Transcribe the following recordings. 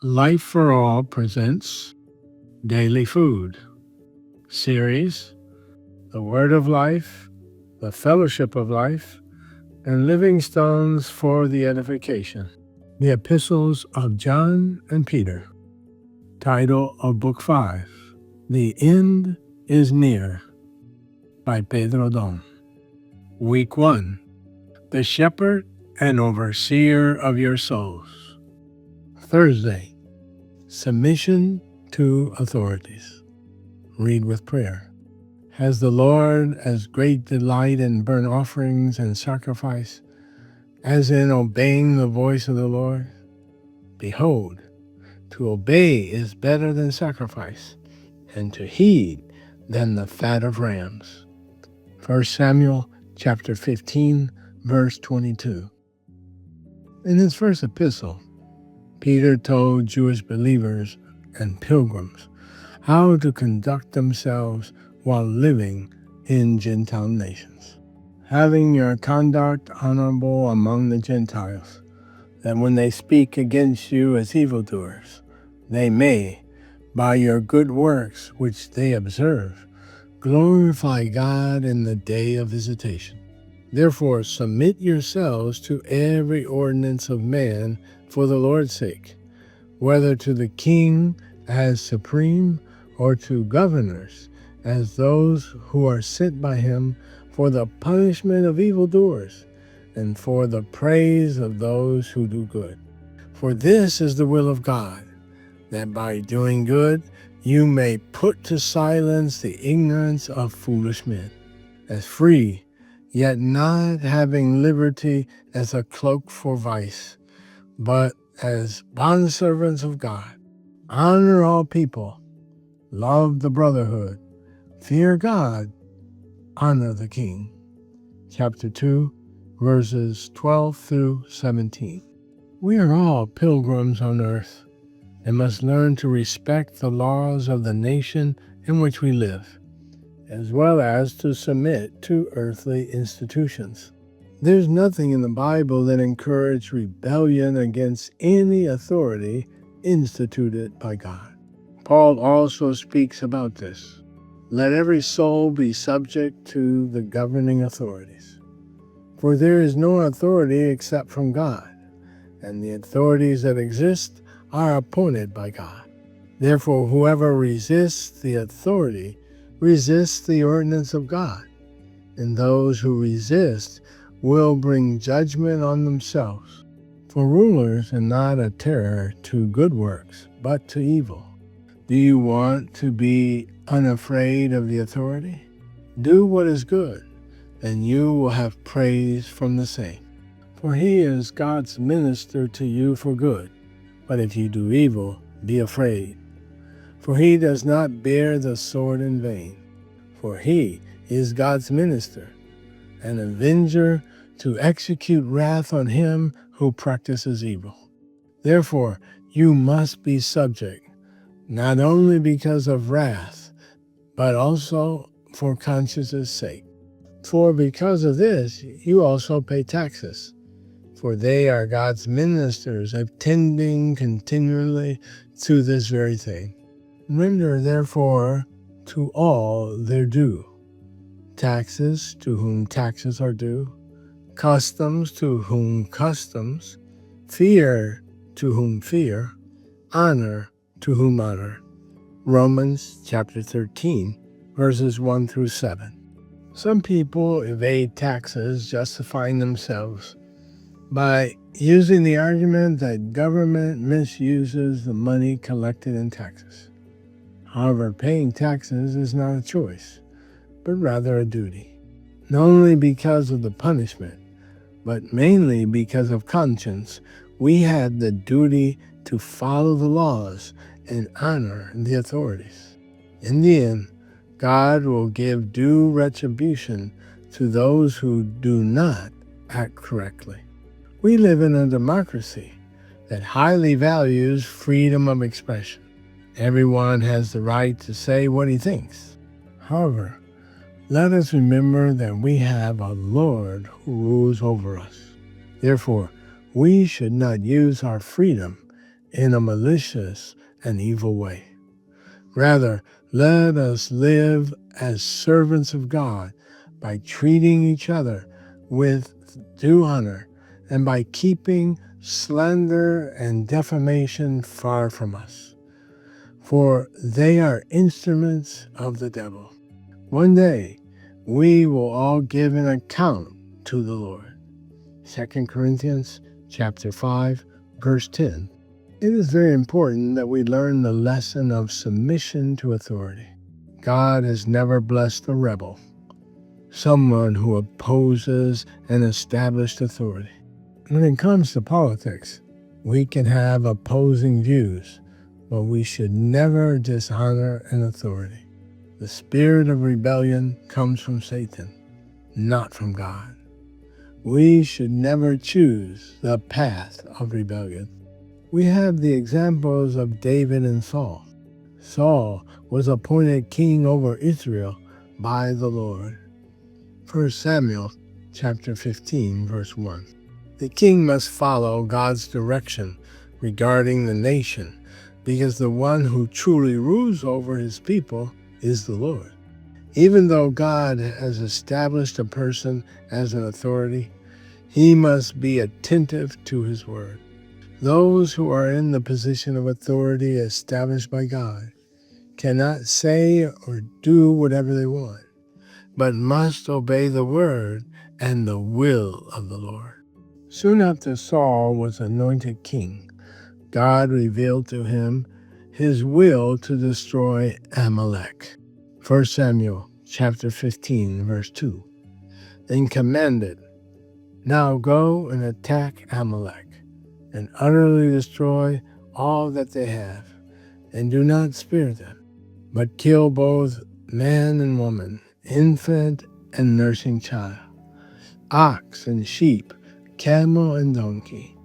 Life for All presents Daily Food series, The Word of Life, The Fellowship of Life, and Living Stones for the Edification. The Epistles of John and Peter. Title of Book 5, The End is Near, by Pedro. Week 1, The Shepherd and Overseer of Your Souls. Thursday, Submission to Authorities. Read with prayer. Has the Lord as great delight in burnt offerings and sacrifice as in obeying the voice of the Lord? Behold, to obey is better than sacrifice, and to heed than the fat of rams. 1 Samuel chapter 15, verse 22. In his first epistle, Peter told Jewish believers and pilgrims how to conduct themselves while living in Gentile nations, having your conduct honorable among the Gentiles, that when they speak against you as evildoers, they may, by your good works which they observe, glorify God in the day of visitation. Therefore submit yourselves to every ordinance of man for the Lord's sake, whether to the king as supreme, or to governors as those who are sent by him for the punishment of evildoers, and for the praise of those who do good. For this is the will of God, that by doing good you may put to silence the ignorance of foolish men, as free, yet not having liberty as a cloak for vice, but as bondservants of God. Honor all people, love the brotherhood, fear God, honor the king. Chapter 2, verses 12 through 17. We are all pilgrims on earth and must learn to respect the laws of the nation in which we live, as well as to submit to earthly institutions. There's nothing in the Bible that encourages rebellion against any authority instituted by God. Paul also speaks about this. Let every soul be subject to the governing authorities. For there is no authority except from God, and the authorities that exist are appointed by God. Therefore, whoever resists the authority resists the ordinance of God, and those who resist will bring judgment on themselves. For rulers are not a terror to good works, but to evil. Do you want to be unafraid of the authority? Do what is good, and you will have praise from the same. For he is God's minister to you for good. But if you do evil, be afraid. For he does not bear the sword in vain. For he is God's minister, an avenger to execute wrath on him who practices evil. Therefore, you must be subject, not only because of wrath, but also for conscience' sake. For because of this, you also pay taxes, for they are God's ministers, attending continually to this very thing. Render therefore to all their due: taxes to whom taxes are due, customs to whom customs, fear to whom fear, honor to whom honor. Romans chapter 13, verses 1 through 7. Some people evade taxes, justifying themselves by using the argument that government misuses the money collected in taxes. However, paying taxes is not a choice, but rather a duty, not only because of the punishment, but mainly because of conscience. We had the duty to follow the laws and honor the authorities. In the end, God will give due retribution to those who do not act correctly. We live in a democracy that highly values freedom of expression. Everyone has the right to say what he thinks. However, let us remember that we have a Lord who rules over us. Therefore, we should not use our freedom in a malicious and evil way. Rather, let us live as servants of God by treating each other with due honor and by keeping slander and defamation far from us, for they are instruments of the devil. One day, we will all give an account to the Lord. 2 Corinthians chapter 5, verse 10. It is very important that we learn the lesson of submission to authority. God has never blessed a rebel, someone who opposes an established authority. When it comes to politics, we can have opposing views, but we should never dishonor an authority. The spirit of rebellion comes from Satan, not from God. We should never choose the path of rebellion. We have the examples of David and Saul. Saul was appointed king over Israel by the Lord. 1 Samuel chapter 15, verse 1. The king must follow God's direction regarding the nation, because the one who truly rules over his people is the Lord. Even though God has established a person as an authority, he must be attentive to his word. Those who are in the position of authority established by God cannot say or do whatever they want, but must obey the word and the will of the Lord. Soon after Saul was anointed king, God revealed to him his will to destroy Amalek. 1 Samuel chapter 15, verse 2. Then commanded, "Now go and attack Amalek, and utterly destroy all that they have, and do not spare them, but kill both man and woman, infant and nursing child, ox and sheep, camel and donkey."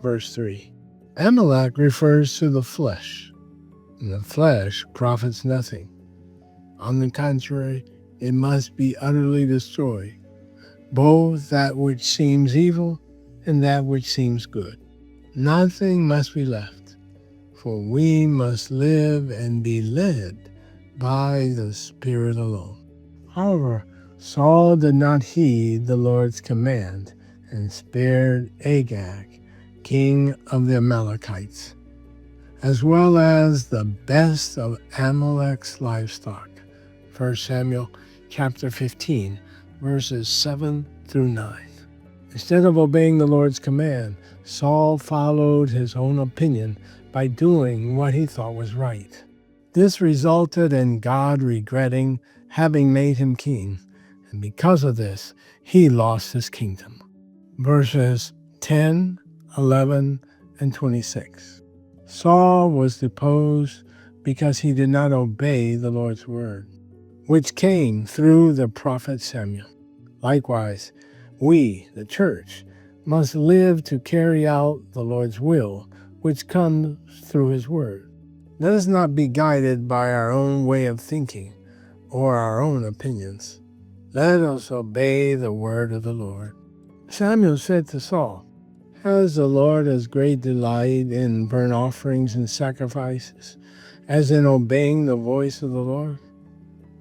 Verse 3. Amalek refers to the flesh, and the flesh profits nothing. On the contrary, it must be utterly destroyed, both that which seems evil and that which seems good. Nothing must be left, for we must live and be led by the Spirit alone. However, Saul did not heed the Lord's command and spared Agag, king of the Amalekites, as well as the best of Amalek's livestock. 1 Samuel chapter 15, verses 7 through 9. Instead of obeying the Lord's command, Saul followed his own opinion by doing what he thought was right. This resulted in God regretting having made him king, and because of this, he lost his kingdom. Verses 10, 11, and 26. Saul was deposed because he did not obey the Lord's word, which came through the prophet Samuel. Likewise, we, the church, must live to carry out the Lord's will, which comes through his word. Let us not be guided by our own way of thinking or our own opinions. Let us obey the word of the Lord. Samuel said to Saul, "Has the Lord as great delight in burnt offerings and sacrifices as in obeying the voice of the Lord?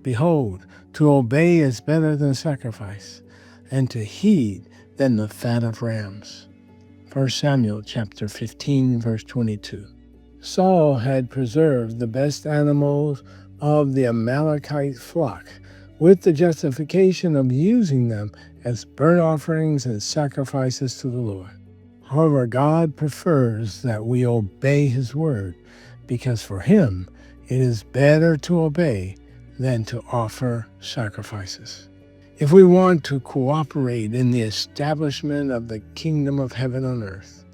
Behold, to obey is better than sacrifice, and to heed than the fat of rams." 1 Samuel chapter 15, verse 22. Saul had preserved the best animals of the Amalekite flock with the justification of using them as burnt offerings and sacrifices to the Lord. However, God prefers that we obey his word, because for him it is better to obey than to offer sacrifices. If we want to cooperate in the establishment of the kingdom of heaven on earth,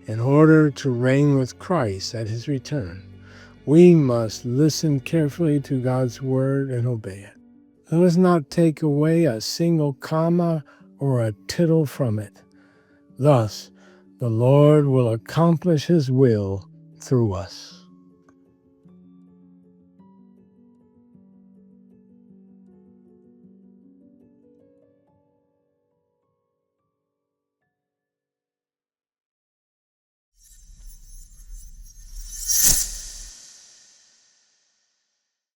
in order to reign with Christ at his return, we must listen carefully to God's word and obey it. Let us not take away a single comma or a tittle from it. Thus, the Lord will accomplish his will through us.